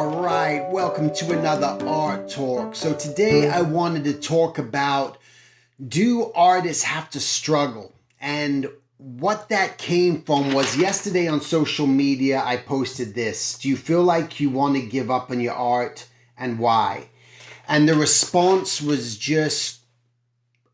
All right, welcome to another Art Talk. So today I wanted to talk about, do artists have to struggle? And what that came from was yesterday on social media, I posted this. Do you feel like you want to give up on your art, and why? And the response was just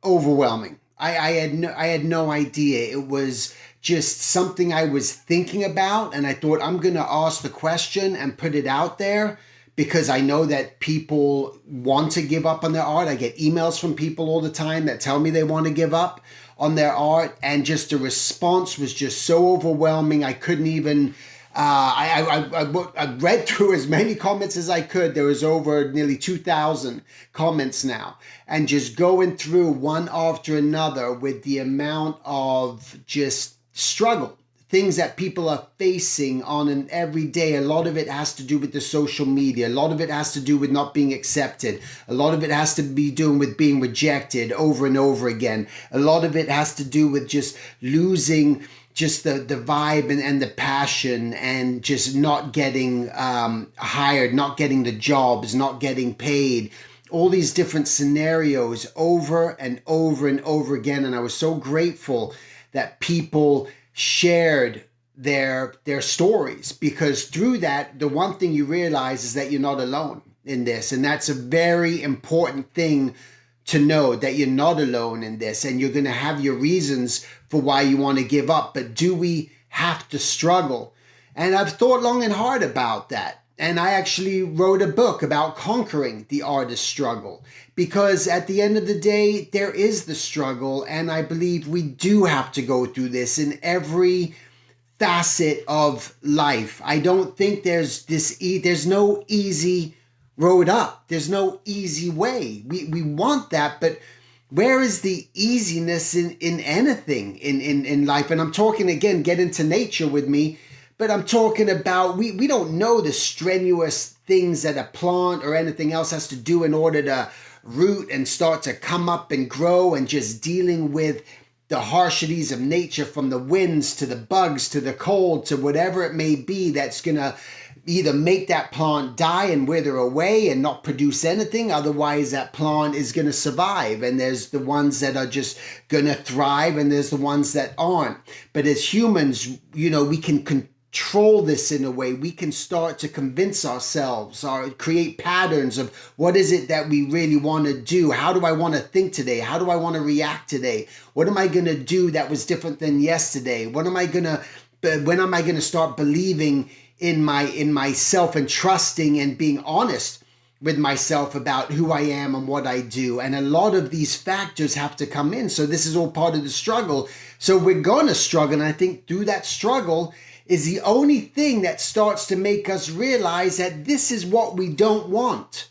overwhelming. I had no idea. It was just something I was thinking about, and I thought I'm going to ask the question and put it out there because I know that people want to give up on their art. I get emails from people all the time that tell me they want to give up on their art, and just the response was just so overwhelming. I couldn't even I read through as many comments as I could. There was over nearly 2,000 comments now, and just going through one after another with the amount of just struggle, things that people are facing on an everyday. A lot of it has to do with the social media. A lot of it has to do with not being accepted. A lot of it has to be doing with being rejected over and over again. A lot of it has to do with just losing just the vibe and the passion, and just not getting hired, not getting the jobs, not getting paid. All these different scenarios over and over and over again. And I was so grateful that people shared their stories, because through that, the one thing you realize is that you're not alone in this. And that's a very important thing to know, that you're not alone in this, and you're going to have your reasons for why you want to give up. But do we have to struggle? And I've thought long and hard about that. And I actually wrote a book about conquering the artist struggle, because at the end of the day, there is the struggle. And I believe we do have to go through this in every facet of life. I don't think there's there's no easy road up. There's no easy way. We want that, but where is the easiness in anything in life? And I'm talking, again, get into nature with me, but I'm talking about, we don't know the strenuous things that a plant or anything else has to do in order to root and start to come up and grow, and just dealing with the harshities of nature, from the winds to the bugs to the cold to whatever it may be, that's going to either make that plant die and wither away and not produce anything. Otherwise, that plant is going to survive. And there's the ones that are just going to thrive, and there's the ones that aren't. But as humans, we can control this in a way. We can start to convince ourselves or create patterns of what is it that we really want to do? How do I want to think today? How do I want to react today? What am I going to do that was different than yesterday? When am I going to start believing in myself and trusting and being honest with myself about who I am and what I do? And a lot of these factors have to come in. So this is all part of the struggle. So we're going to struggle. And I think through that struggle is the only thing that starts to make us realize that this is what we don't want.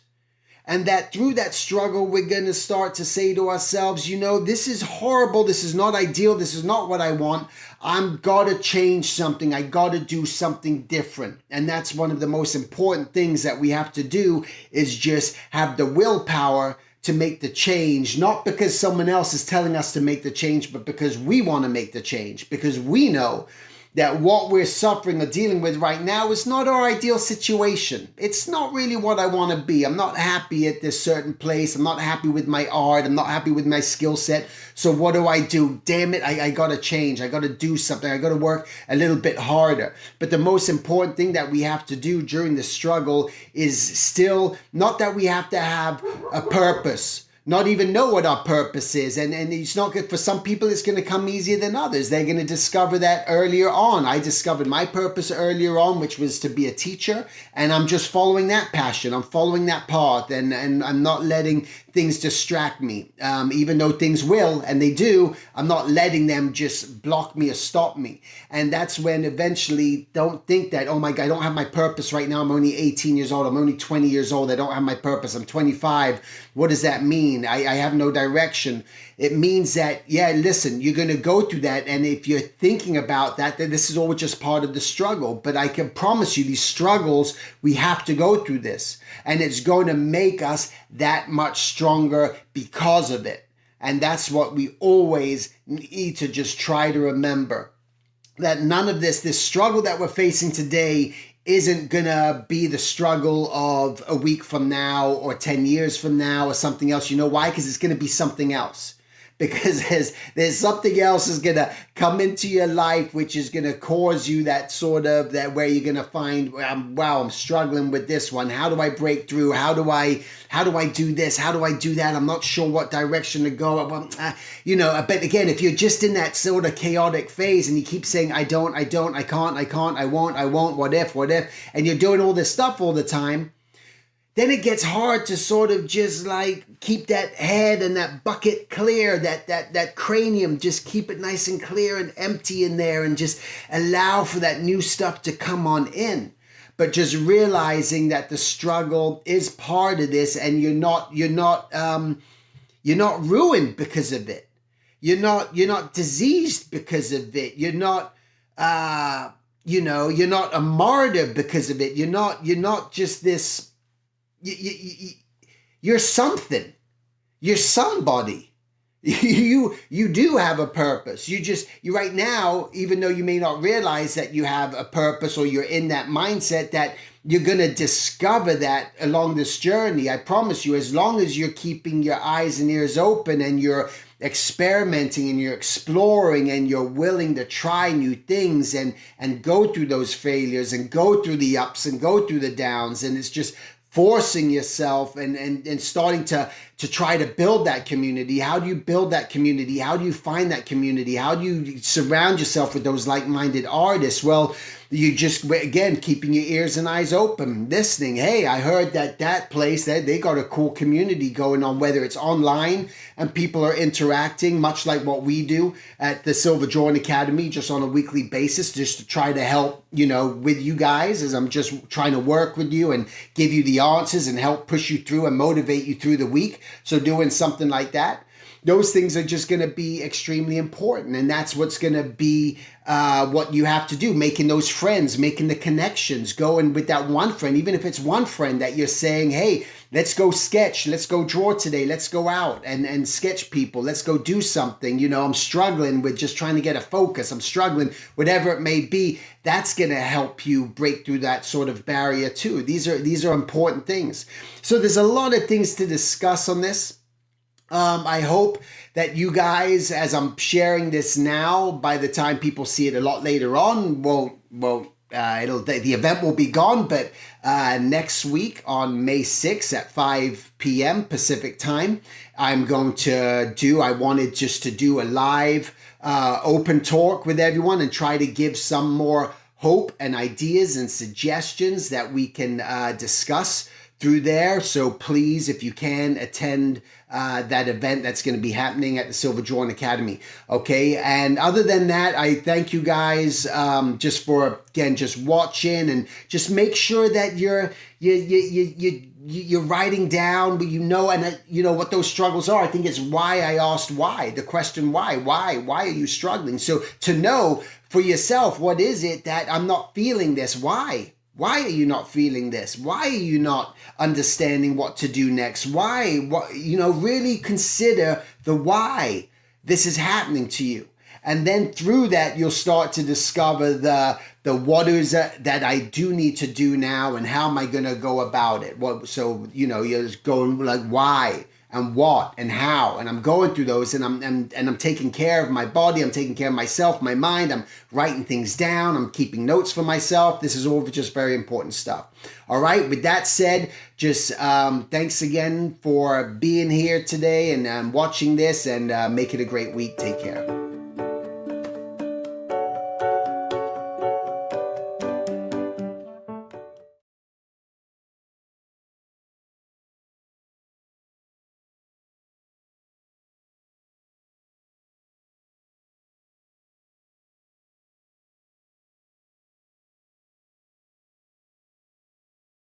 And that through that struggle, we're going to start to say to ourselves, this is horrible. This is not ideal. This is not what I want. I'm got to change something. I got to do something different. And that's one of the most important things that we have to do, is just have the willpower to make the change, not because someone else is telling us to make the change, but because we want to make the change, because we know that what we're suffering or dealing with right now is not our ideal situation. It's not really what I want to be. I'm not happy at this certain place. I'm not happy with my art. I'm not happy with my skill set. So what do? Damn it, I got to change. I got to do something. I got to work a little bit harder. But the most important thing that we have to do during the struggle is still not that we have to have a purpose, not even know what our purpose is. And it's not good. For some people, it's going to come easier than others. They're going to discover that earlier on. I discovered my purpose earlier on, which was to be a teacher. And I'm just following that passion. I'm following that path. And I'm not letting things distract me. Even though things will, and they do, I'm not letting them just block me or stop me. And that's when eventually, don't think that, oh my God, I don't have my purpose right now. I'm only 18 years old. I'm only 20 years old. I don't have my purpose. I'm 25. What does that mean? I have no direction. It means that, yeah, listen, you're going to go through that. And if you're thinking about that, then this is all just part of the struggle. But I can promise you, these struggles, we have to go through this. And it's going to make us that much stronger because of it. And that's what we always need to just try to remember. That none of this struggle that we're facing today isn't gonna be the struggle of a week from now or 10 years from now or something else. You know why? Because it's gonna be something else. Because there's something else is gonna come into your life which is gonna cause you that sort of that where you're gonna find, wow, I'm struggling with this one. How do I break through? How do I do this? How do I do that? I'm not sure what direction to go. But again, if you're just in that sort of chaotic phase and you keep saying, I can't, I won't, what if, and you're doing all this stuff all the time, then it gets hard to sort of just like keep that head and that bucket clear, that cranium, just keep it nice and clear and empty in there and just allow for that new stuff to come on in. But just realizing that the struggle is part of this and you're not ruined because of it. You're not diseased because of it. You're not you're not a martyr because of it. You're not just this. You're something. You're somebody. You do have a purpose. You right now, even though you may not realize that you have a purpose or you're in that mindset, that you're going to discover that along this journey. I promise you, as long as you're keeping your eyes and ears open and you're experimenting and you're exploring and you're willing to try new things and go through those failures and go through the ups and go through the downs, and it's just forcing yourself and starting to try to build that community. How do you build that community? How do you find that community? How do you surround yourself with those like-minded artists? Well, you just, again, keeping your ears and eyes open, listening. Hey, I heard that place, that they got a cool community going on, whether it's online and people are interacting, much like what we do at the Silver Drawing Academy, just on a weekly basis, just to try to help, with you guys, as I'm just trying to work with you and give you the answers and help push you through and motivate you through the week. So doing something like that, those things are just going to be extremely important. And that's what's going to be what you have to do, making those friends, making the connections, going with that one friend, even if it's one friend that you're saying, hey, let's go sketch, let's go draw today, let's go out and sketch people, let's go do something. I'm struggling with just trying to get a focus, I'm struggling, whatever it may be. That's going to help you break through that sort of barrier too. These are important things. So there's a lot of things to discuss on this. I hope that you guys, as I'm sharing this now, by the time people see it a lot later on, the event will be gone. But next week on May 6th at 5 p.m. Pacific time, I wanted just to do a live open talk with everyone and try to give some more hope and ideas and suggestions that we can discuss through there. So please, if you can, attend that event that's going to be happening at the Silver Drawing Academy. Okay. And other than that, I thank you guys just for, again, just watching, and just make sure that you're writing down and what those struggles are. I think it's why I asked why, the question why are you struggling? So to know for yourself, what is it that I'm not feeling this? Why are you not feeling this? Why are you not understanding what to do next? Really consider the why this is happening to you. And then through that, you'll start to discover the what is that I do need to do now, and how am I going to go about it? You're just going like why and what and how, and I'm going through those, and I'm taking care of my body, I'm taking care of myself, my mind, I'm writing things down, I'm keeping notes for myself. This is all just very important stuff. All right, with that said, just thanks again for being here today and watching this, and make it a great week. Take care.